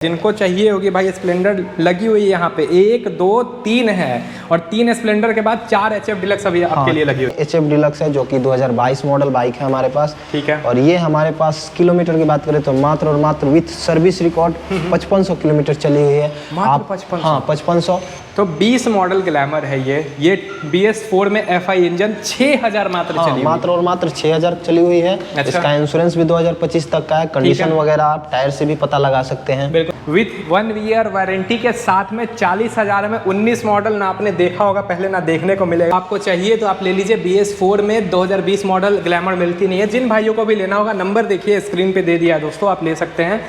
जिनको चाहिए होगी भाई स्प्लेंडर लगी हुई है यहाँ पे 1 2 3 है और 3 स्प्लेंडर के बाद 4 HF डिलक्स अभी आपके लिए लगी हुई है। HF डिलक्स है जो कि 2022 मॉडल बाइक है हमारे पास। ठीक है। और ये हमारे पास किलोमीटर की बात करें तो मात्र और मात्र विथ सर्विस रिकॉर्ड 5500 किलोमीटर चली हुई है। मात्र 5500? हाँ 5500। तो 20 मॉडल ग्लैमर है ये BS4 में FI इंजन 6000 मात्र चली हुई। मात्र और मात्र 6000 चली हुई है। अच्छा। इसका इंश्योरेंस भी 2025 तक का है। कंडीशन वगैरह आप टायर से भी पता लगा सकते हैं। बिल्कुल विथ 1 ईयर वारंटी के साथ में 40,000 में 19 मॉडल ना आपने देखा होगा पहले ना देखने को मिलेगा। आपको चाहिए तो आप ले लीजिए। BS4 में 2020 मॉडल ग्लैमर मिलती नहीं है। जिन भाइयों को भी लेना होगा नंबर देखिए स्क्रीन पे दे दिया है दोस्तों, आप ले सकते हैं।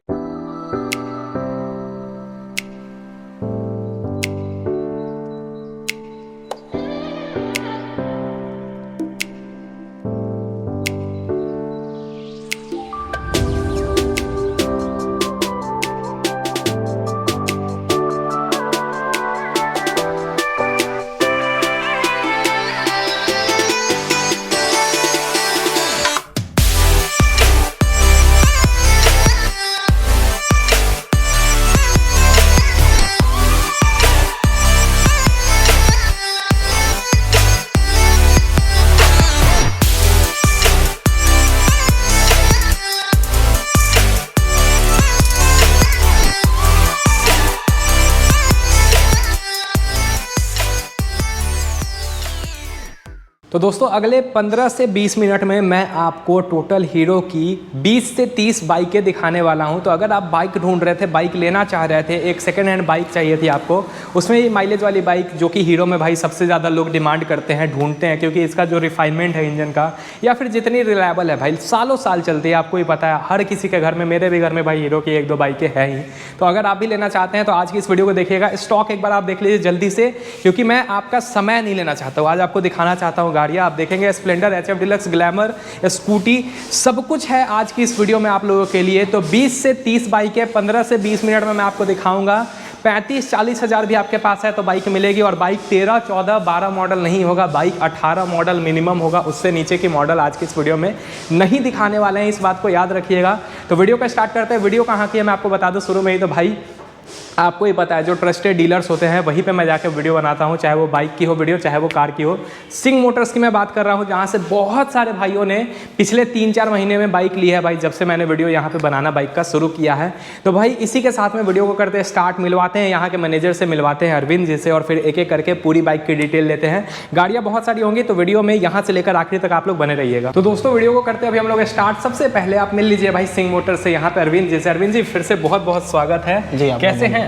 तो दोस्तों अगले 15 से 20 मिनट में मैं आपको टोटल हीरो की 20 से 30 बाइकें दिखाने वाला हूं। तो अगर आप बाइक ढूंढ रहे थे, बाइक लेना चाह रहे थे, एक सेकेंड हैंड बाइक चाहिए थी आपको, उसमें ही माइलेज वाली बाइक जो कि हीरो में भाई सबसे ज़्यादा लोग डिमांड करते हैं, ढूंढते हैं, क्योंकि इसका जो रिफाइनमेंट है इंजन का या फिर जितनी रिलायबल है भाई, सालों साल चलती है। आपको ही पता है हर किसी के घर में, मेरे भी घर में भाई हीरो की 1 2 बाइकें हैं ही। तो अगर आप भी लेना चाहते हैं तो आज की इस वीडियो को देखिएगा। स्टॉक एक बार आप देख लीजिए जल्दी से, क्योंकि मैं आपका समय नहीं लेना चाहता हूँ। आज आपको दिखाना चाहता हूँ गाड़ियाँ। आप देखेंगे Splendor, HF deluxe, glamour, scooty, सब कुछ है आज की इस वीडियो में आप लोगों के लिए। तो 20 से 30 बाइकें 15 से 20 मिनट में मैं आपको दिखाऊंगा। 35-40 हज़ार भी आपके पास है तो बाइक मिलेगी। और बाइक 13, 14, 12 मॉडल नहीं होगा, बाइक 18 मॉडल मिनिमम होगा। उससे नीचे की मॉडल आज की इस वीडियो में नहीं दिखाने वाले हैं, इस बात को याद रखिएगा। तो वीडियो को स्टार्ट करते हैं। वीडियो कहाँ की है मैं आपको बता दूँ शुरू में ही। तो भाई आपको ही पता है जो ट्रस्टेड डीलर्स होते हैं वहीं पे मैं जाकर वीडियो बनाता हूं, चाहे वो बाइक की हो वीडियो, चाहे वो कार की हो। सिंह मोटर्स की मैं बात कर रहा हूं, जहां से बहुत सारे भाइयों ने पिछले 3-4 महीने में बाइक ली है भाई, जब से मैंने वीडियो यहां पे बनाना बाइक का शुरू किया है। तो भाई इसी के साथ में वीडियो को करते हैं स्टार्ट, मिलवाते हैं यहाँ के मैनेजर से, मिलवाते हैं अरविंद जी से, और फिर एक एक करके पूरी बाइक की डिटेल लेते हैं। गाड़ियाँ बहुत सारी होंगी तो वीडियो में यहाँ से लेकर आखिरी तक आप लोग बने रहिएगा। तो दोस्तों वीडियो को करते हैं अभी हम लोग स्टार्ट। सबसे पहले आप मिल लीजिए भाई सिंह मोटर्स से, यहाँ पे अरविंद जी से। अरविंद जी फिर से बहुत बहुत स्वागत है जी। कैसे हैं?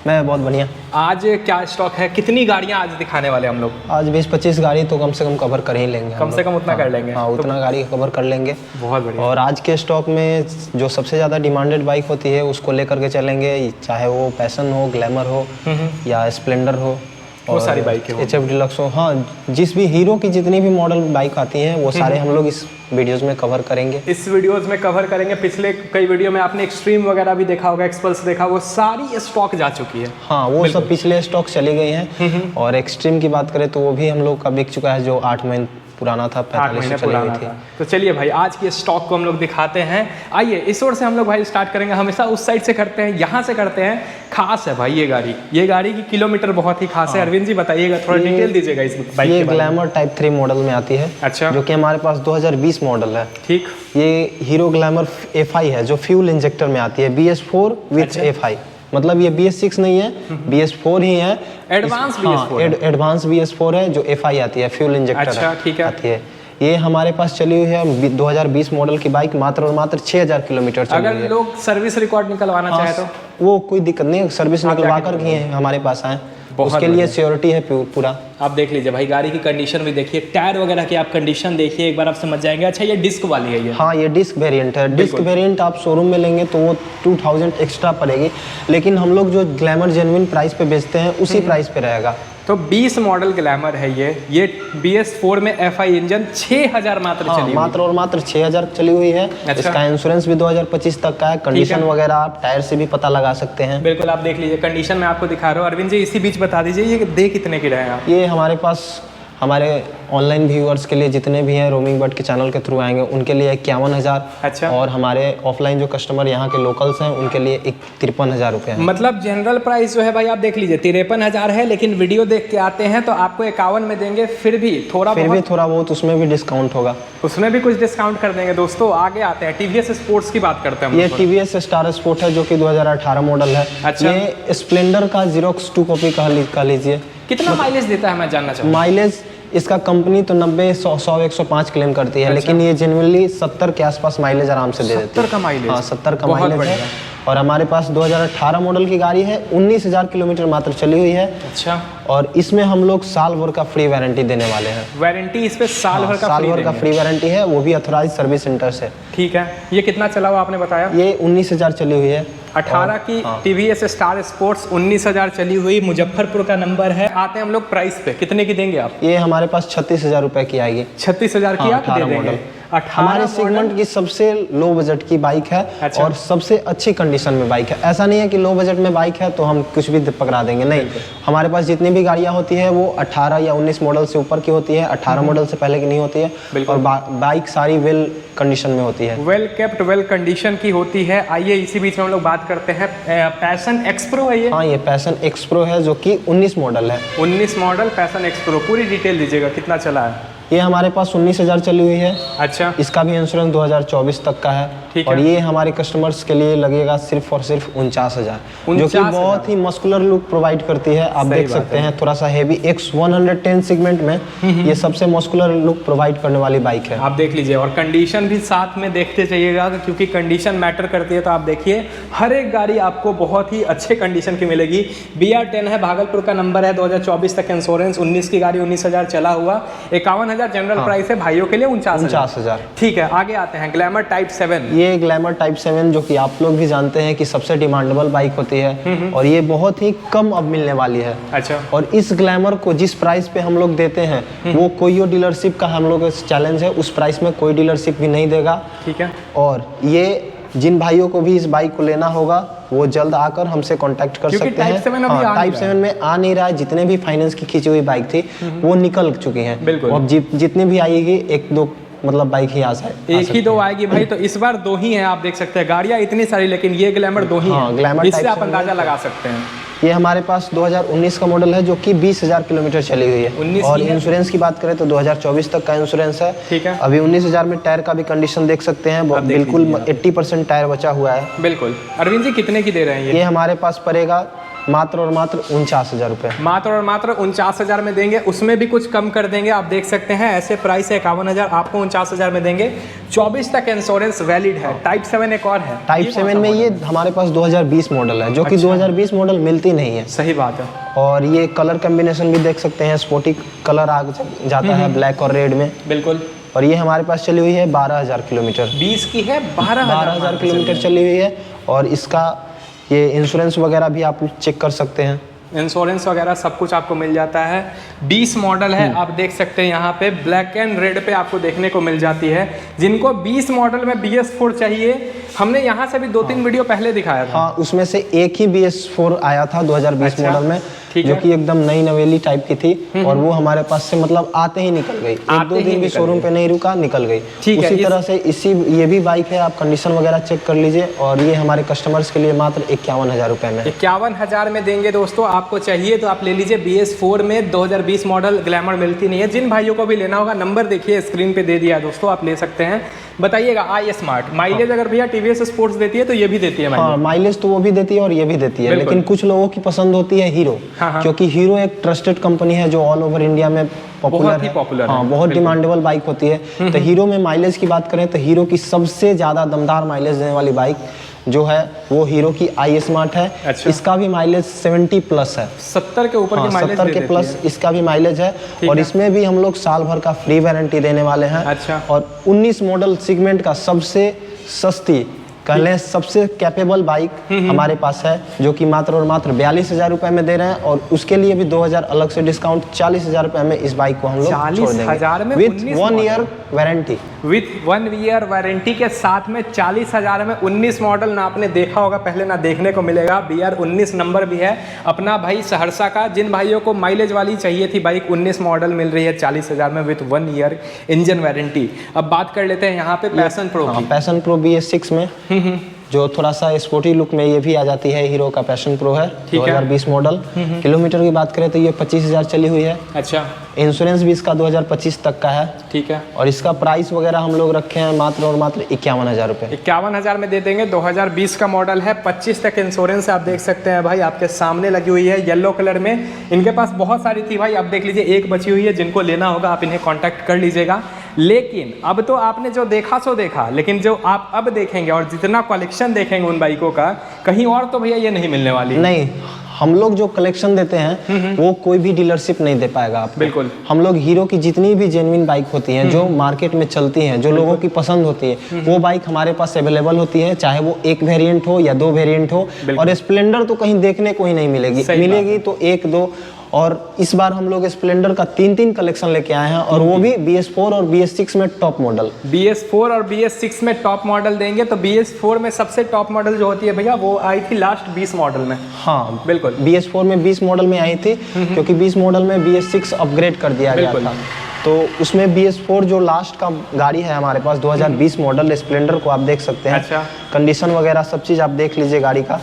मैं बहुत बढ़िया। आज क्या स्टॉक है, कितनी गाड़ियां आज दिखाने वाले हम लोग? आज 20-25 गाड़ी तो कम से कम कवर कर ही लेंगे। कम से कम उतना कर लेंगे। हाँ उतना तो गाड़ी कवर कर लेंगे। बहुत बढ़िया। और आज के स्टॉक में जो सबसे ज़्यादा डिमांडेड बाइक होती है उसको लेकर के चलेंगे, चाहे वो पैशन हो, ग्लैमर हो या स्प्लेंडर हो, वो सारी बाइकें HF डिलक्स हो। हाँ जिस भी हीरो की जितनी भी मॉडल बाइक आती हैं वो सारे हम लोग इस वीडियोस में कवर करेंगे। इस वीडियोस में कवर करेंगे। पिछले कई वीडियो में आपने एक्सट्रीम वगैरह भी देखा होगा, एक्सपल्स देखा, वो सारी स्टॉक जा चुकी है। हाँ वो सब पिछले स्टॉक चली गई हैं। और एक्सट्रीम की बात करें तो वो भी हम लोग का बिक चुका है, जो 8 महीने पुराना था, 8 महीने पुराना था। तो चलिए भाई आज की स्टॉक को हम लोग दिखाते हैं। आइए इस ओर से हम लोग भाई स्टार्ट करेंगे। हमेशा उस साइड से करते हैं, यहाँ से करते हैं। खास है भाई ये गाड़ी की किलोमीटर बहुत ही खास है। अरविंद जी बताइएगा, थोड़ा डिटेल दीजिएगा इस बाइक ये ग्लैमर टाइप 3 मॉडल में आती है। अच्छा। जो कि हमारे पास 2020 मॉडल है। ठीक। ये हीरो ग्लैमर FI है जो फ्यूल इंजेक्टर में आती है, BS4 विथ FI। मतलब ये BS6 नहीं है, BS4 ही है। एडवांस BS4 एडवांस BS4 है जो FI आती है, फ्यूल इंजेक्टर। अच्छा, ठीक है। आती है। ये हमारे पास चली हुई है 2020 मॉडल की बाइक, मात्र और मात्र 6000 किलोमीटर चली हुई है। अगर लोग सर्विस रिकॉर्ड निकलवाना चाहे तो वो कोई दिक्कत नहीं है, सर्विस निकलवा कर ही हमारे पास आए। उसके लिए सिक्योरिटी है पूरा। आप देख लीजिए भाई गाड़ी की कंडीशन भी देखिए, टायर वगैरह की आप कंडीशन देखिए, एक बार आप समझ जाएंगे। अच्छा ये डिस्क वाली है ये? हाँ ये डिस्क वेरिएंट है। डिस्क वेरिएंट आप शोरूम में लेंगे तो वो 2000 एक्स्ट्रा पड़ेगी, लेकिन हम लोग जो ग्लैमर जेन्युइन प्राइस पे बेचते हैं उसी प्राइस पे रहेगा। तो 20 मॉडल ग्लैमर है ये BS4 में FI इंजन 6000 मात्र चली, मात्र और मात्र 6000 चली हुई है। अच्छा। इसका इंश्योरेंस भी 2025 तक का है। कंडीशन वगैरह आप टायर से भी पता लगा सकते हैं। बिल्कुल आप देख लीजिए, कंडीशन मैं आपको दिखा रहा हूँ। अरविंद जी इसी बीच बता दीजिए ये दे कितने की रहे हैं आप? ये हमारे पास हमारे ऑनलाइन व्यूअर्स के लिए जितने भी हैं रोमिंग बर्ड के चैनल के थ्रू आएंगे उनके लिए 51,000। अच्छा। और हमारे ऑफलाइन जो कस्टमर यहाँ के लोकल्स हैं उनके लिए 53,000 रुपये है। मतलब जनरल प्राइस जो है भाई आप देख लीजिए 53,000 है, लेकिन वीडियो देख के आते हैं तो आपको 51 में देंगे, फिर भी थोड़ा बहुत उसमें भी डिस्काउंट होगा, उसमें भी कुछ डिस्काउंट कर देंगे। दोस्तों आगे आते हैं, टीवीएस स्पोर्ट्स की बात करते हैं। ये टीवीएस स्टार स्पोर्ट है जो कि 2018 मॉडल है। अच्छा। ये स्प्लेंडर का जीरोक्स 2 कॉपी कह लीजिए। कितना माइलेज देता है मैं जानना चाहूँगा? माइलेज इसका कंपनी तो 90, 100, 105 क्लेम करती है। अच्छा। लेकिन ये जेन्युइनली 70 के आसपास माइलेज आराम से दे देती है। 70 का माइलेज? हाँ 70 का माइलेज है। और हमारे पास 2018 मॉडल की गाड़ी है, 19,000 किलोमीटर मात्र चली हुई है। अच्छा। और इसमें हम लोग साल भर का फ्री वारंटी देने वाले हैं। वारंटी इस पे साल भर का फ्री वारंटी है, वो भी ऑथराइज सर्विस सेंटर से। ठीक है। ये कितना चला हुआ आपने बताया? ये 19,000 चली हुई है। 18 की टीवीएस स्टार स्पोर्ट्स 19,000 चली हुई, मुजफ्फरपुर का नंबर है। आते हैं हम लोग प्राइस पे, कितने की देंगे आप? ये हमारे पास 36,000 रुपए की आएगी। 36,000 की आप दे देंगे? हमारे सेगमेंट की सबसे लो बजट की बाइक है। अच्छा। और सबसे अच्छी कंडीशन में बाइक है। ऐसा नहीं है कि लो बजट में बाइक है तो हम कुछ भी पकड़ा देंगे, नहीं। हमारे पास जितनी भी गाड़ियां होती है वो 18 या 19 मॉडल से ऊपर की होती है, 18 मॉडल से पहले की नहीं होती है। और बाइक सारी वेल कंडीशन में होती है, वेल केप्ट वेल कंडीशन की होती है। आइए इसी बीच में हम लोग बात करते हैं, पैशन एक्स प्रो है ये? हाँ ये पैशन एक्स प्रो है जो कि 19 मॉडल है। 19 मॉडल पैशन एक्स प्रो, पूरी डिटेल दीजिएगा, कितना चला है? ये हमारे पास 19,000 चली हुई है। अच्छा। इसका भी इंश्योरेंस 2024 तक का है। ठीक और है। ये हमारे कस्टमर्स के लिए लगेगा सिर्फ और सिर्फ 49,000, जो कि बहुत ही मस्कुलर लुक प्रोवाइड करती है। आप देख सकते हैं थोड़ा सा हेवी X110 सेगमेंट में ये सबसे मस्कुलर लुक प्रोवाइड करने वाली बाइक है। आप देख लीजिए, और कंडीशन भी साथ में देखते जाइएगा क्योंकि कंडीशन मैटर करती है। तो आप देखिए हर एक गाड़ी आपको बहुत ही अच्छे कंडीशन की मिलेगी। BR10 है, भागलपुर का नंबर है, 2024 तक इंश्योरेंस, 19 की गाड़ी, 19,000 चला हुआ, 51,000 जनरल प्राइस है, भाइयों के लिए 49,000। ठीक है। आगे आते हैं ग्लैमर टाइप 7। ये ग्लैमर टाइप 7 जो कि आप लोग भी जानते हैं कि सबसे डिमांडेबल बाइक होती है और ये बहुत ही कम अब मिलने वाली है। अच्छा। और इस ग्लैमर को जिस प्राइस पे हम लोग देते हैं वो कोई डीलरशिप का हम लोग चैलेंज है, उस प्राइस में कोई डीलरशिप भी नहीं देगा। ठीक है। और ये जिन भाइयों को भी इस बाइक को लेना होगा वो जल्द आकर हमसे कांटेक्ट कर सकते हैं। टाइप 7 में आ नहीं रहा है, जितने भी फाइनेंस की खींची हुई बाइक थी वो निकल चुकी हैं। बिल्कुल। अब जितनी भी आएगी 1-2 मतलब बाइक ही एक ही 2 आएगी भाई, तो इस बार 2 ही हैं। आप देख सकते हैं गाड़ियाँ इतनी सारी, लेकिन ये ग्लैमर 2 ही है, इससे आप अंदाजा लगा सकते हैं। ये हमारे पास 2019 का मॉडल है जो कि 20,000 किलोमीटर चली हुई है। और इंश्योरेंस की बात करें तो 2024 तक का इंश्योरेंस है। ठीक है। अभी 19,000 में टायर का भी कंडीशन देख सकते हैं, बिल्कुल 80% टायर बचा हुआ है। बिल्कुल। अरविंद जी कितने की दे रहे हैं ये हमारे पास पड़ेगा मात्र और मात्र 49,000 रुपये। मात्र और मात्र 49,000 में देंगे, उसमें भी कुछ कम कर देंगे। आप देख सकते हैं ऐसे प्राइस है 51,000, आपको 49,000 में देंगे। 24 तक इंश्योरेंस वैलिड है। टाइप 7 एक और है। टाइप 7 में ये हमारे पास 2020 मॉडल है जो कि 2020 मॉडल मिलती नहीं है। सही बात है। और ये कलर कॉम्बिनेशन भी देख सकते हैं, स्पोर्टी कलर आ जाता है ब्लैक और रेड में। बिल्कुल। और ये हमारे पास चली हुई है 12,000 किलोमीटर। 20 की है, 12,000 किलोमीटर चली हुई है। और इसका ये इंश्योरेंस वगैरह भी आप चेक कर सकते हैं। इंश्योरेंस वगैरह सब कुछ आपको मिल जाता है। 20 मॉडल है, आप देख सकते हैं यहाँ पे ब्लैक एंड रेड पे आपको देखने को मिल जाती है। जिनको 20 मॉडल में BS4 चाहिए, हमने यहाँ से भी 2-3 वीडियो पहले दिखाया था। हाँ, उसमें से एक ही BS4 आया था 2020 मॉडल में, जो कि एकदम नई नवेली टाइप की थी। और वो हमारे पास से मतलब आते ही निकल गई, 1-2 दिन भी शोरूम पे नहीं रुका, निकल गई। उसी तरह से ये भी बाइक है, आप कंडीशन वगैरह चेक कर लीजिए। और ये हमारे कस्टमर्स के लिए मात्र 51,000 रुपये में, 51,000 में देंगे। दोस्तों आपको चाहिए तो आप ले लीजिए। BS4 में 2020 मॉडल ग्लैमर मिलती नहीं है। जिन भाइयों को भी लेना होगा नंबर देखिए स्क्रीन पे दे दिया है दोस्तों, आप ले सकते हैं। बताइएगा iSmart माइलेज अगर भैया TVS स्पोर्ट्स देती है तो ये भी देती है। हाँ, माइलेज तो वो भी देती है और ये भी देती है, लेकिन कुछ लोगों की पसंद होती है हीरो। क्योंकि हीरो एक ट्रस्टेड कंपनी है जो ऑल ओवर इंडिया में पॉपुलर है। हाँ, बहुत डिमांडेबल बाइक होती है। तो हीरो में माइलेज की बात करें तो हीरो की सबसे ज़्यादा दमदार माइलेज देने वाली बाइक जो है वो हीरो की iSmart है। अच्छा। इसका भी माइलेज 70 प्लस है, 70 के ऊपर की माइलेज 70 के प्लस इसका भी माइलेज है। और इसमें भी हम लोग साल भर का फ्री वारंटी देने वाले हैं। अच्छा। और 19 मॉडल सेगमेंट का सबसे सस्ती कह लें सबसे कैपेबल बाइक हमारे पास है, जो कि मात्र और मात्र 42,000 रुपए में दे रहे हैं, और उसके लिए भी 2,000 अलग से डिस्काउंट, 40,000 रुपए में इस बाइक को हम लोग छोड़ देंगे 40,000 में with 1 year warranty. With 1 year warranty के साथ में 40,000 में 19 मॉडल ना आपने देखा होगा पहले, ना देखने को मिलेगा। BR 19 नंबर भी है अपना भाई सहरसा का। जिन भाइयों को माइलेज वाली चाहिए थी बाइक, 19 मॉडल मिल रही है 40,000 में विथ 1 ईयर इंजन वारंटी। अब बात कर लेते हैं यहाँ पे पैशन प्रो की। पैशन प्रो BS6 में जो थोड़ा सा स्पोर्टी लुक में ये भी आ जाती है, हीरो का पैशन प्रो है 2020 मॉडल। किलोमीटर की बात करें तो ये 25,000 चली हुई है। अच्छा, इंश्योरेंस भी इसका 2025 तक का है। ठीक है। और इसका प्राइस वगैरह हम लोग रखे हैं मात्र और मात्र 51,000 रुपये। 51,000 में दे देंगे। 2020 का मॉडल है, 25 तक इंश्योरेंस आप देख सकते हैं भाई, आपके सामने लगी हुई है येलो कलर में। इनके पास बहुत सारी थी भाई, अब देख लीजिए एक बची हुई है। जिनको लेना होगा आप इन्हें कॉन्टैक्ट कर लीजिएगा। लेकिन अब तो आपने जो देखा सो देखा, लेकिन जो आप अब देखेंगे और जितना कलेक्शन देखेंगे उन बाइकों का, कहीं और तो भैया ये नहीं मिलने वाली। नहीं, हम लोग जो कलेक्शन देते हैं वो कोई भी डीलरशिप नहीं दे पाएगा आपको। बिल्कुल। हम लोग हीरो की जितनी भी जेन्युइन बाइक होती हैं, जो मार्केट में चलती हैं, जो लोगों की पसंद होती है, वो बाइक हमारे पास अवेलेबल होती है, चाहे वो एक वेरिएंट हो या 2 वेरिएंट हो। और स्प्लेंडर तो कहीं देखने को ही नहीं मिलेगी, मिलेगी तो 1-2। और इस बार हम लोग स्प्लेंडर का 3 कलेक्शन लेके आए हैं, और वो भी BS4 और BS6 में टॉप मॉडल। BS4 और BS6 में टॉप मॉडल देंगे। तो BS4 में सबसे टॉप मॉडल जो होती है भैया, वो आई थी लास्ट 20 मॉडल में। हाँ बिल्कुल, BS4 में 20 मॉडल में आई थी, क्योंकि 20 मॉडल में BS6 अपग्रेड कर दिया गया था। तो उसमें BS4 जो लास्ट का गाड़ी है हमारे पास 2020 मॉडल स्प्लेंडर को आप देख सकते हैं। अच्छा। कंडीशन वगैरह सब चीज़ आप देख लीजिए गाड़ी का।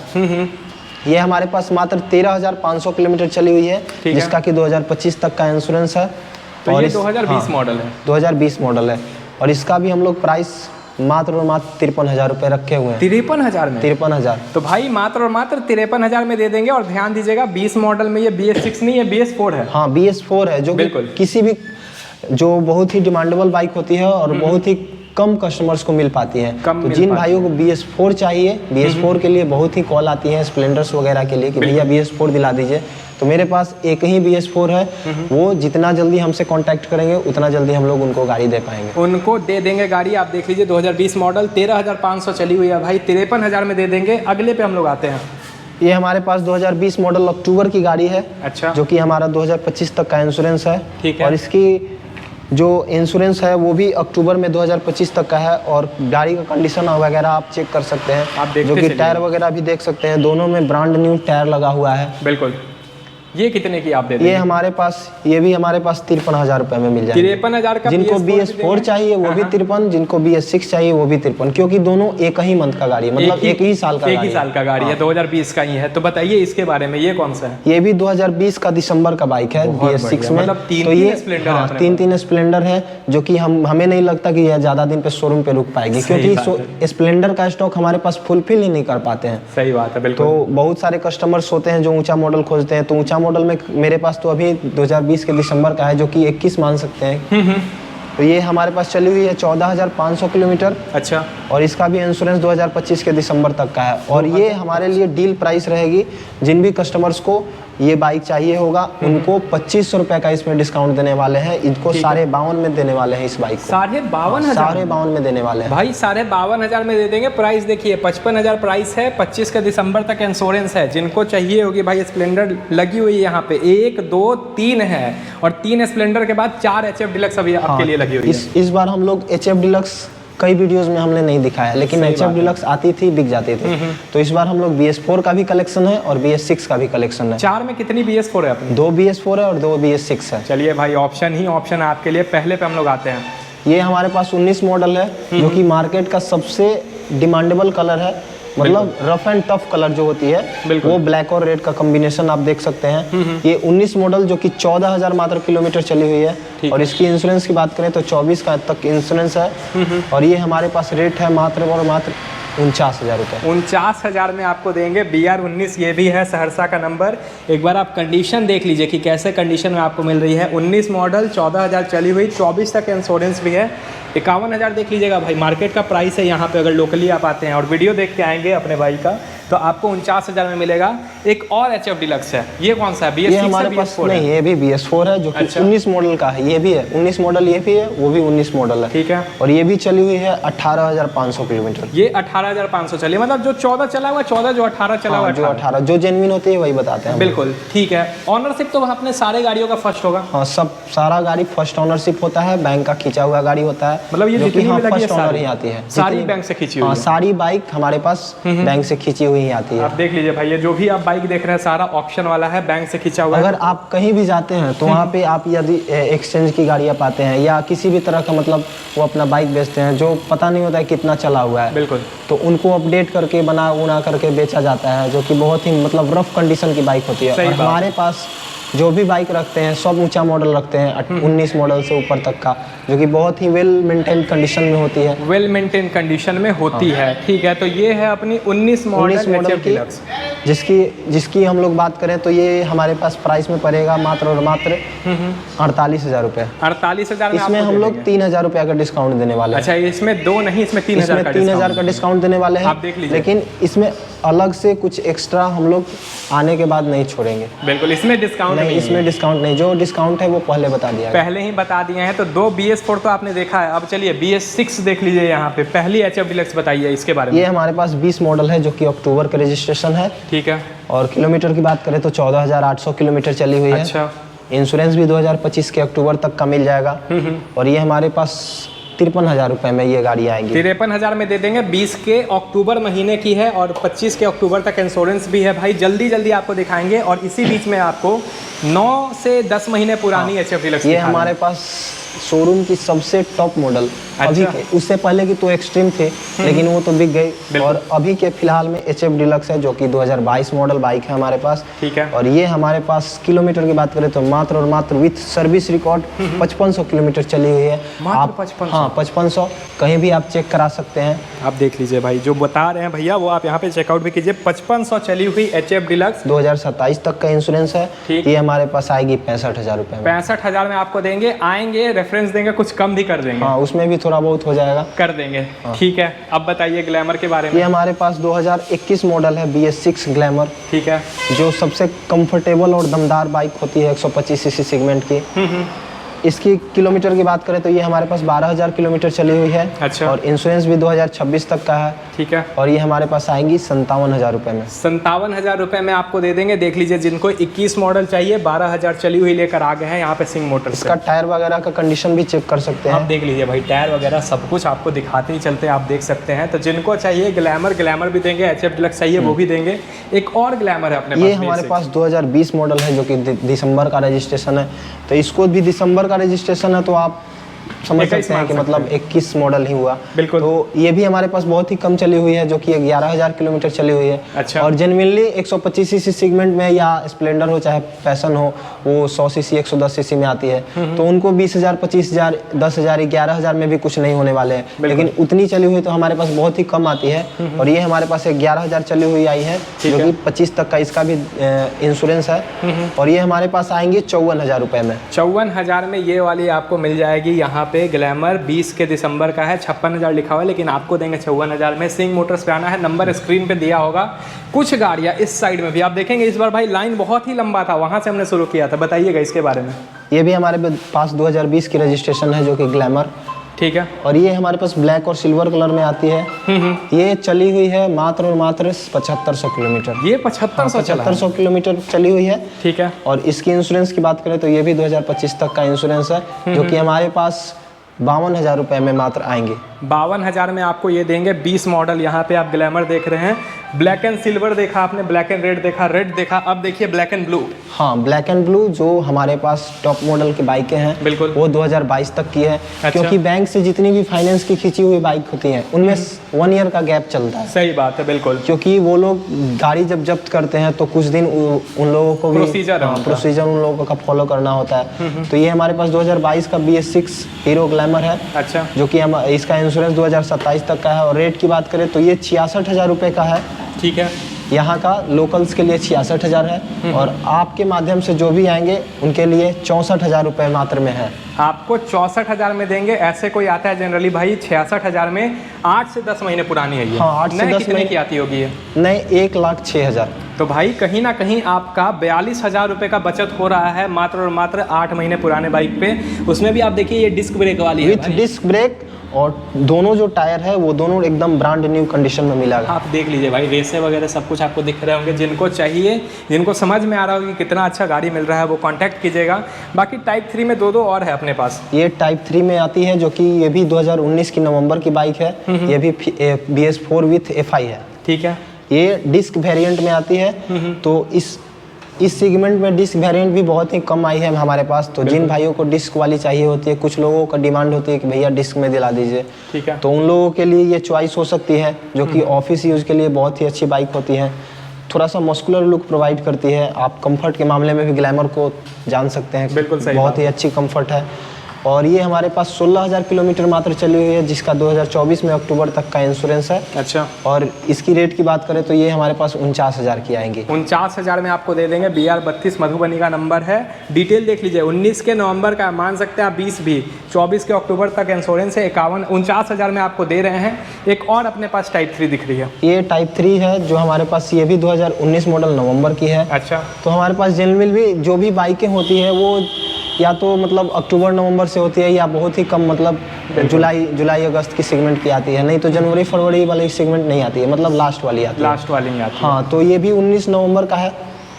ये हमारे पास मात्र 13,500 किलोमीटर चली हुई है, जिसका कि 2025 तक का इंश्योरेंस है। तो और ये 2020 मॉडल है। 2020 मॉडल है, और इसका भी हम लोग प्राइस मात्र और मात्र 53,000 रुपये रखे हुए हैं। 53,000 में? 53,000। तो भाई मात्र और मात्र 53,000 में दे देंगे। और ध्यान दीजिएगा 20 मॉडल में ये BS6 नहीं है, BS4 है। हाँ, BS4 है, जो किसी भी जो बहुत ही डिमांडेबल बाइक होती है और बहुत ही कम कस्टमर्स को मिल पाती है। तो जिन भाइयों को BS4 चाहिए, BS4 के लिए बहुत ही कॉल आती है स्प्लेंडर्स वगैरह के लिए कि भैया BS4 दिला दीजिए, तो मेरे पास एक ही BS4 है। वो जितना जल्दी हमसे कांटेक्ट करेंगे उतना जल्दी हम लोग उनको गाड़ी दे पाएंगे, उनको दे देंगे गाड़ी। आप देख लीजिए 2020 मॉडल 13,500 चली हुई है भाई, 53,000 में दे देंगे। अगले पे हम लोग आते हैं। ये हमारे पास 2020 मॉडल अक्टूबर की गाड़ी है। अच्छा। जो कि हमारा 2025 तक का इंश्योरेंस है। ठीक है। और इसकी जो इंश्योरेंस है वो भी अक्टूबर में 2025 तक का है। और गाड़ी का कंडीशन वगैरह आप चेक कर सकते हैं, आप जो कि टायर वगैरह भी देख सकते हैं, दोनों में ब्रांड न्यू टायर लगा हुआ है। बिल्कुल। ये कितने की आप दे देंगे? ये हमारे पास, ये भी हमारे पास 53,000 रुपए में मिल जाएगा। 53,000 का। जिनको BS4 चाहिए वो भी 53, जिनको BS6 चाहिए वो भी 53, क्योंकि दोनों एक ही मंथ का गाड़ी है, मतलब एक ही साल का गाड़ी है। 2020 का ही है। तो बताइए इसके बारे में, ये कौन सा है? ये भी 2020 का दिसंबर का बाइक है BS6 में। मतलब 3 स्प्लेंडर है, जो कि हमें नहीं लगता कि यह ज्यादा दिन पे शोरूम पे रुक पाएगी, क्योंकि स्प्लेंडर का स्टॉक हमारे पास फुलफिल ही नहीं कर पाते हैं। सही बात है, बिल्कुल। तो बहुत सारे कस्टमर्स होते हैं जो ऊंचा मॉडल खोजते हैं, तो ऊंचा मॉडल में मेरे पास तो अभी 2020 के दिसंबर का है, जो कि 21 मान सकते हैं। तो ये हमारे पास चली हुई है 14,500 किलोमीटर। अच्छा। और इसका भी इंश्योरेंस 2025 के दिसंबर तक का है। और ये हमारे लिए डील प्राइस रहेगी। जिन भी कस्टमर्स को ये बाइक चाहिए होगा उनको 2,500 रुपये का इसमें डिस्काउंट देने वाले हैं। इनको 52,500 में देने वाले हैं इस बाइक को। 52,500 में देने वाले हैं भाई। 52,500 में दे देंगे। प्राइस देखिए 55,000 प्राइस है, 25 के दिसंबर तक इंश्योरेंस है। जिनको चाहिए होगी भाई, स्प्लेंडर लगी हुई है यहाँ पे 1, 2, 3 है, और 3 स्प्लेंडर के बाद 4 HF डिलक्स अभी आपके लिए लगी हुई है। इस बार हम लोग HF डिलक्स कई वीडियोस में हमने नहीं दिखाया, लेकिन HF डिलक्स आती थी, बिक जाती थी। तो इस बार हम लोग BS4 का भी कलेक्शन है और BS6 का भी कलेक्शन है। 4 में कितनी BS4 है अपनी? 2 BS4 है और 2 BS6 है। चलिए भाई, ऑप्शन ही ऑप्शन है आपके लिए। पहले पे हम लोग आते हैं। ये हमारे पास 19 मॉडल है, जो कि मार्केट का सबसे डिमांडेबल कलर है। मतलब रफ एंड टफ कलर जो होती है, वो ब्लैक और रेड का कॉम्बिनेशन आप देख सकते हैं। ये 19 मॉडल जो कि 14,000 मात्र किलोमीटर चली हुई है। और इसकी इंश्योरेंस की बात करें तो 24 का तक इंश्योरेंस है। और ये हमारे पास रेट है मात्र और मात्र 49,000 रुपये। 49,000 में आपको देंगे। BR 19 ये भी है सहरसा का नंबर। एक बार आप कंडीशन देख लीजिए कि कैसे कंडीशन में आपको मिल रही है। 19 मॉडल, 14,000 चली हुई, 24 तक इंश्योरेंस भी है। 51,000 देख लीजिएगा भाई, मार्केट का प्राइस है यहाँ पे, अगर लोकली आप आते हैं और वीडियो देख के आएंगे अपने भाई का, तो आपको 49,000 में मिलेगा। एक और HF डिलक्स है, ये कौन सा है? BS6 ये हमारे पास नहीं, ये भी BS4 है जो कि 19 मॉडल का है। ये भी है 19 मॉडल, ये भी है, वो भी 19 मॉडल है। ठीक है। और ये भी चली हुई है 18,500 किलोमीटर। ये 18,500 चली, मतलब जो 14 चला हुआ 14, जो 18 चला हुआ 18, जो जेन्युइन होती है वही बताते हैं। बिल्कुल ठीक है। ऑनरशिप तो अपने सारे गाड़ियों का फर्स्ट होगा? हाँ, सब सारा गाड़ी फर्स्ट ऑनरशिप होता है, बैंक का खींचा हुआ गाड़ी होता है। मतलब ये जितनी भी लगी है सारी आती है, सारी बैंक से खींची हुई है। सारी बाइक हमारे पास बैंक से खींची हुई ही आती है। आप देख लीजिए भाई, ये जो भी आप बाइक देख रहे हैं सारा ऑप्शन वाला है, बैंक से खींचा हुआ है। अगर आप कहीं भी जाते हैं तो वहाँ पे आप यदि एक्सचेंज की गाड़ियाँ पाते हैं या किसी भी तरह का, मतलब वो अपना बाइक बेचते हैं जो पता नहीं होता है कितना चला हुआ है, बिल्कुल, तो उनको अपडेट करके बना करके बेचा जाता है, जो कि बहुत ही मतलब रफ कंडीशन की बाइक होती है। और हमारे पास जो भी बाइक रखते हैं सब ऊंचा मॉडल रखते हैं, 19 मॉडल से ऊपर तक का, जो कि बहुत ही वेल मेंटेन कंडीशन में होती है। वेल मेंटेन कंडीशन में होती है। ठीक है, तो ये है अपनी 19 मॉडल HF डिलक्स, जिसकी हम लोग बात करें तो ये हमारे पास प्राइस में पड़ेगा मात्र और मात्र 48,000 रुपये। 48,000 में इसमें हम लोग 3,000 रुपये का डिस्काउंट देने वाले हैं। अच्छा, इसमें 2 नहीं, इसमें 3,000 का डिस्काउंट देने वाले हैं। आप देख लीजिए, लेकिन इसमें अलग से कुछ एक्स्ट्रा हम लोग आने के बाद नहीं छोड़ेंगे। बिल्कुल, इसमें डिस्काउंट नहीं, इसमें डिस्काउंट नहीं, जो डिस्काउंट है वो पहले बता दिया, पहले ही बता दिए हैं। तो 2 BS4 तो आपने देखा है, अब चलिए BS6 देख लीजिए। यहाँ पे पहली HF डिलक्स बताइए इसके बारे में। ये हमारे पास 20 मॉडल है जो कि अक्टूबर का रजिस्ट्रेशन है। ठीक है। और किलोमीटर की बात करें तो 14,800 किलोमीटर चली हुई है। अच्छा। इंश्योरेंस भी 2025 के अक्टूबर तक का मिल जाएगा। और ये हमारे पास 53,000 रुपये में ये गाड़ी आएगी। 53,000 में दे देंगे। 20 के अक्टूबर महीने की है और 25 के अक्टूबर तक इंश्योरेंस भी है भाई। जल्दी जल्दी आपको दिखाएंगे। और इसी बीच में आपको 9 से 10 महीने पुरानी HF डिलक्स ये हमारे पास शोरूम की सबसे टॉप मॉडल अभी के, उससे पहले की तो एक्सट्रीम थे लेकिन वो तो बिक गई। और अभी के फिलहाल में HF डिलक्स है जो कि 2022 मॉडल बाइक है हमारे पास। ठीक है। और ये हमारे पास किलोमीटर की बात करें तो मात्र और मात्र विथ सर्विस रिकॉर्ड 5500 किलोमीटर चली हुई है। आप 5500 कहीं भी आप चेक करा सकते हैं। आप देख लीजिए भाई, जो बता रहे हैं भैया वो आप यहाँ पे चेकआउट भी कीजिए। 5500 चली हुई HF डिलक्स, 2027 तक का इंश्योरेंस है। ये हमारे पास आएगी 65,000 रुपये में। 65,000 में आपको देंगे। आएंगे, रेफरेंस देंगे, कुछ कम भी कर देंगे। हाँ, उसमें भी थोड़ा बहुत हो जाएगा, कर देंगे। ठीक है, अब बताइए ग्लैमर के बारे में। ये हमारे पास 2021 मॉडल है BS6 ग्लैमर। ठीक है। जो सबसे कंफर्टेबल और दमदार बाइक होती है 125 सीसी सेगमेंट की। इसकी किलोमीटर की बात करें तो ये हमारे पास 12,000 किलोमीटर चली हुई है। अच्छा। और इंश्योरेंस भी 2026 तक का है। ठीक है। और ये हमारे पास आएंगी 57,000 रुपये में। 57,000 रुपये में आपको दे देंगे। देख लीजिए, जिनको 21 मॉडल चाहिए 12,000 चली हुई लेकर आ गए हैं यहाँ पे सिंह मोटर्स। इसका टायर वगैरह का कंडीशन भी चेक कर सकते हैं। आप देख लीजिए भाई, टायर वगैरह सब कुछ आपको दिखाते ही चलते आप देख सकते हैं। तो जिनको चाहिए ग्लैमर भी देंगे, HF डिलक्स चाहिए वो भी देंगे। एक और ग्लैमर है अपने पास, ये हमारे पास 2020 मॉडल है जो कि दिसंबर का रजिस्ट्रेशन है। तो इसको भी दिसंबर का रजिस्ट्रेशन है तो आप समझ सकते हैं कि मतलब 21 मॉडल ही हुआ। बिल्कुल। तो ये भी हमारे पास बहुत ही कम चली हुई है जो कि 11,000 किलोमीटर चली हुई है। अच्छा। और जेन्युइनली 125 सीसी सेगमेंट में या स्प्लेंडर हो चाहे पैशन हो, वो 100 सीसी 110 सीसी में आती है। तो उनको 20,000 25,000 10,000 11,000 में भी कुछ नहीं होने वाले हैं। लेकिन उतनी चली हुई तो हमारे पास बहुत ही कम आती है। और ये हमारे पास 11,000 चली हुई आई है जो कि 25 तक का इसका भी इंश्योरेंस है। और ये हमारे पास आएंगे 54,000 रुपये में। 54,000 में ये वाली आपको मिल जाएगी। यहाँ पे ग्लैमर 20 के दिसंबर का है, 56,000 लिखा हुआ है, लेकिन आपको देंगे 54,000 में। सिंह मोटर्स पे आना है, नंबर स्क्रीन पे दिया होगा। कुछ गाड़ियाँ इस साइड में भी आप देखेंगे। इस बार भाई लाइन बहुत ही लंबा था, वहाँ से हमने शुरू किया था। बताइएगा इसके बारे में। ये भी हमारे पास 2020 की रजिस्ट्रेशन है जो कि ग्लैमर। ठीक है। और ये हमारे पास ब्लैक और सिल्वर कलर में आती है। ये चली हुई है मात्र और मात्र 7500 किलोमीटर। ये 7500 किलोमीटर चली हुई है। ठीक है। और इसकी इंश्योरेंस की बात करें तो ये भी 2025 तक का इंश्योरेंस है जो कि हमारे पास 52,000 रुपये में मात्र आएंगे। 52,000 में आपको ये देंगे। 20 मॉडल यहाँ पे आप ग्लैमर देख रहे हैं। ब्लैक एंड सिल्वर देखा आपने, ब्लैक एंड रेड देखा, रेड देखा, अब देखिए ब्लैक एंड ब्लू। हाँ, ब्लैक एंड ब्लू जो हमारे पास टॉप मॉडल की बाइकें हैं, बिल्कुल, वो 2022 तक की है। अच्छा। क्योंकि बैंक से जितनी भी फाइनेंस की खींची हुई बाइक होती हैं उनमें 1 ईयर का गैप चलता है। सही बात है, बिल्कुल। क्योंकि वो लोग गाड़ी जब जब्त करते हैं तो कुछ दिन उन लोगों को भी प्रोसीजर उन लोगों का फॉलो करना होता है। तो ये हमारे पास 2022 का BS6 हीरो ग्लैमर है। अच्छा। जो कि इसका इंश्योरेंस 2027 तक का है। और रेट की बात करें तो ये 66,000 रुपये का है। ठीक है। यहाँ का लोकल्स के लिए 66,000 है और आपके माध्यम से जो भी आएंगे उनके लिए 64,000 रुपये मात्र में है। आपको 64,000 में देंगे। ऐसे कोई आता है जनरली भाई 66,000 में, 8 से 10 महीने पुरानी है ये। हाँ, 8 से 10 महीने की आती होगी ये? नहीं, 1,06,000। तो भाई कहीं ना कहीं आपका 42,000 रुपये का बचत हो रहा है मात्र और मात्र 8 महीने पुराने बाइक पे। उसमें भी आप देखिए ये डिस्क ब्रेक वाली है, विथ डिस्क ब्रेक, और दोनों जो टायर है वो दोनों एकदम ब्रांड न्यू कंडीशन में मिला है। आप देख लीजिए भाई, रेसे वगैरह सब कुछ आपको दिख रहे होंगे। जिनको चाहिए, जिनको समझ में आ रहा होगा कि कितना अच्छा गाड़ी मिल रहा है, वो कांटेक्ट कीजिएगा। बाकी टाइप 3 में दो और है अपने पास। ये टाइप 3 में आती है, जो कि ये भी 2019 की नवंबर की बाइक है। ये भी BS4 विथ FI है। ठीक है, ये डिस्क वेरिएंट में आती है। तो इस सेगमेंट में डिस्क वेरिएंट भी बहुत ही कम आई है हमारे पास। तो जिन भाइयों को डिस्क वाली चाहिए होती है, कुछ लोगों का डिमांड होती है कि भैया डिस्क में दिला दीजिए, ठीक है, तो उन लोगों के लिए ये चॉइस हो सकती है, जो कि ऑफिस यूज़ के लिए बहुत ही अच्छी बाइक होती है। थोड़ा सा मस्कुलर लुक प्रोवाइड करती है। आप कंफर्ट के मामले में भी ग्लैमर को जान सकते हैं, बिल्कुल सही, बहुत ही अच्छी कंफर्ट है। और ये हमारे पास 16,000 किलोमीटर मात्र चली हुई है, जिसका 2024 में अक्टूबर तक का इंश्योरेंस है। अच्छा, और इसकी रेट की बात करें तो ये हमारे पास 49,000 की आएंगी। 49,000 में आपको दे देंगे। BR32 मधुबनी का नंबर है। डिटेल देख लीजिए, 19 के नवंबर का मान सकते हैं आप, 20 भी, 24 के अक्टूबर तक इंश्योरेंस है। 49,000 में आपको दे रहे हैं। एक और अपने पास टाइप 3 दिख रही है, ये टाइप 3 है जो हमारे पास, ये भी 2019 मॉडल नवंबर की है। अच्छा, तो हमारे पास जनरल भी जो भी बाइकें होती है वो या तो मतलब अक्टूबर नवंबर से होती है, या बहुत ही कम मतलब जुलाई अगस्त की सेगमेंट की आती है। नहीं तो जनवरी फरवरी वाली सेगमेंट नहीं आती है, मतलब लास्ट वाली आती है। लास्ट वाली नहीं आती। हाँ, तो ये भी 19 नवंबर का है,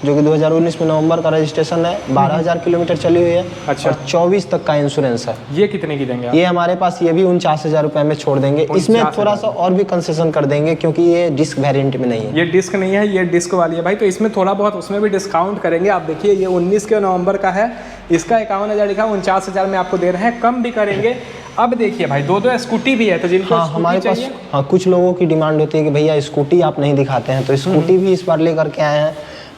जो कि 2019 में नवंबर का रजिस्ट्रेशन है। 12,000 किलोमीटर चली हुई है। अच्छा, और 24 तक का इंश्योरेंस है। ये कितने की देंगे आप? ये हमारे पास ये भी 49,000 रुपये में छोड़ देंगे। इसमें थोड़ा सा और भी कंसेशन कर देंगे, क्योंकि ये डिस्क वेरिएंट में नहीं है। ये डिस्क नहीं है, ये डिस्क वाली है भाई। तो इसमें थोड़ा बहुत उसमें भी डिस्काउंट करेंगे। आप देखिए, ये 19 के नवंबर का है, इसका 51,000 लिखा, 49,000 में आपको दे रहे हैं, कम भी करेंगे। अब देखिए भाई, दो स्कूटी भी है, तो जिनको हमारे पास कुछ लोगों की डिमांड होती है कि भैया स्कूटी आप नहीं दिखाते हैं, तो स्कूटी भी इस बार लेकर के आए हैं,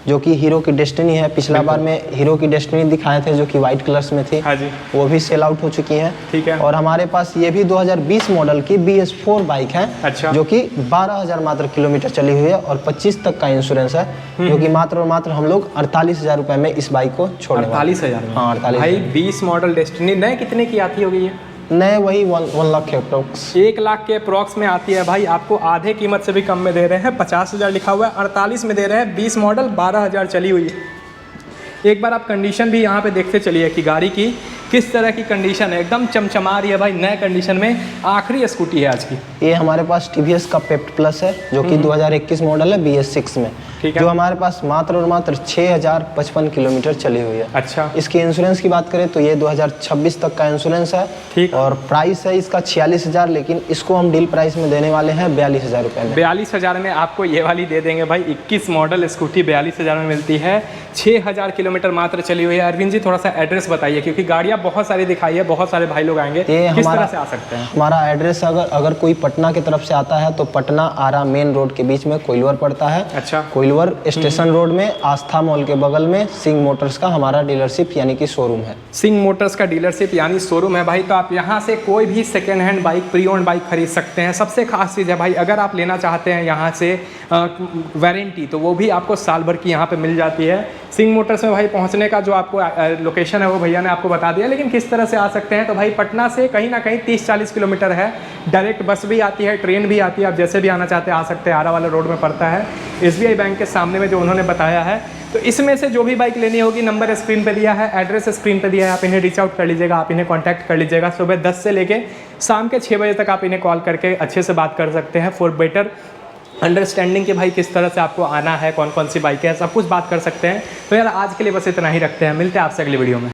जो कि हीरो की डेस्टिनी है। पिछला बार में हीरो की डेस्टिनी दिखाए थे, जो कि वाइट कलर्स में थी। हाँ जी, वो भी सेल आउट हो चुकी है। ठीक है। और हमारे पास ये भी 2020 मॉडल की BS4 बाइक है। अच्छा, जो कि 12,000 मात्र किलोमीटर चली हुई है और 25 तक का इंश्योरेंस है, जो कि मात्र और मात्र हम लोग 48,000 रुपये में इस बाइक को छोड़ने वाले। 48,000 में? हाँ, 48,000 भाई 20 मॉडल डेस्टिनी नए कितने की आती होगी ये? नए वही 1 लाख के अप्रोक्स। 1 लाख के अप्रोक्स में आती है भाई। आपको आधे कीमत से भी कम में दे रहे हैं। 50,000 लिखा हुआ है, 48 में दे रहे हैं। 20 मॉडल, 12,000 चली हुई है। एक बार आप कंडीशन भी यहाँ पे देखते चलिए कि गाड़ी की किस तरह की कंडीशन है। एकदम चमचमा रही है भाई, नए कंडीशन में। आखिरी स्कूटी है आज की। ये हमारे पास TVS का पेप्ट प्लस है, जो कि 2021 मॉडल है, BS6 में। ठीक है, जो हमारे पास मात्र और मात्र 6,055 किलोमीटर चली हुई है। अच्छा, इसके इंश्योरेंस की बात करें तो ये 2026 तक का इंश्योरेंस है। ठीक, और प्राइस है इसका 46,000, लेकिन इसको हम डील प्राइस में देने वाले हैं 42,000 रुपये में। 42,000 में आपको ये वाली दे देंगे भाई। 21 मॉडल स्कूटी 42,000 में मिलती है। 6,000 किलोमीटर मात्र चली हुई है। अरविंद जी, थोड़ा सा एड्रेस बताइए, क्योंकि गाड़ियाँ बहुत सारी दिखाई है, बहुत सारे भाई लोग आएंगे, किस तरह से आ सकते हैं? हमारा एड्रेस अगर कोई पटना की तरफ से आता है तो पटना आरा मेन रोड के बीच में कोइलवर पड़ता है। अच्छा, कोइलवर स्टेशन रोड में आस्था मॉल के बगल में सिंह मोटर्स का हमारा डीलरशिप यानी कि शोरूम है। सिंह मोटर्स का डीलरशिप यानी शोरूम है भाई। तो आप यहाँ से कोई भी second hand bike, pre owned bike खरीद सकते हैं। सबसे खास चीज़ है भाई, अगर आप लेना चाहते हैं यहाँ से वारंटी, तो वो भी आपको साल भर की यहाँ पे मिल जाती है। सिंह मोटर्स में भाई पहुँचने का जो आपको लोकेशन है वो भैया ने आपको बता दिया, लेकिन किस तरह से आ सकते हैं तो भाई पटना से कहीं ना कहीं 30-40 किलोमीटर है। डायरेक्ट बस भी आती है, ट्रेन भी आती है। आप जैसे भी आना चाहते हैं आ सकते हैं। आरा वाला रोड में पड़ता है, SBI बैंक के सामने में, जो उन्होंने बताया है। तो इसमें से जो भी बाइक लेनी होगी, नंबर स्क्रीन पे दिया है, एड्रेस स्क्रीन पे दिया है, आप इन्हें रीच आउट कर लीजिएगा, आप इन्हें कांटेक्ट कर लीजिएगा। सुबह 10 से लेके शाम के 6 बजे तक आप इन्हें कॉल करके अच्छे से बात कर सकते हैं, फॉर बेटर अंडरस्टैंडिंग कि भाई किस तरह से आपको आना है, कौन कौन सी बाइक है, सब कुछ बात कर सकते हैं। तो यार आज के लिए बस इतना ही रखते हैं, मिलते हैं आपसे अगली वीडियो में।